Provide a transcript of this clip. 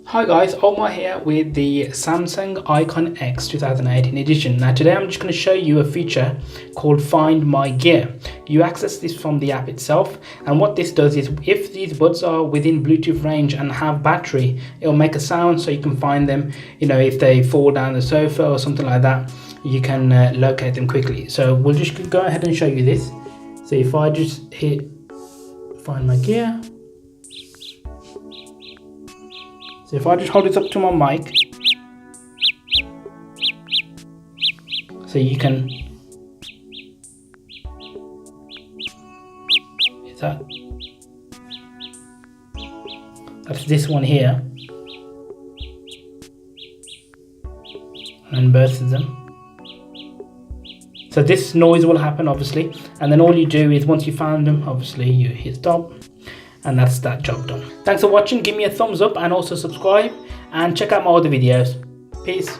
Hi guys, Omar here with the Samsung IconX 2018 edition. Now today I'm just going to show you a feature called Find My Gear. You access this from the app itself, and what this does is if these buds are within Bluetooth range and have battery, it'll make a sound so you can find them. If they fall down the sofa or something like that, you can locate them quickly. So we'll just go ahead and show you this. So if I just hit Find My Gear, so if I just hold it up to my mic, so you can, is that's this one here, and both of them. So this noise will happen obviously, and then all you do is once you found them, obviously you hit stop. And that's that job done. Thanks for watching. Give me a thumbs up and also subscribe and check out my other videos. Peace.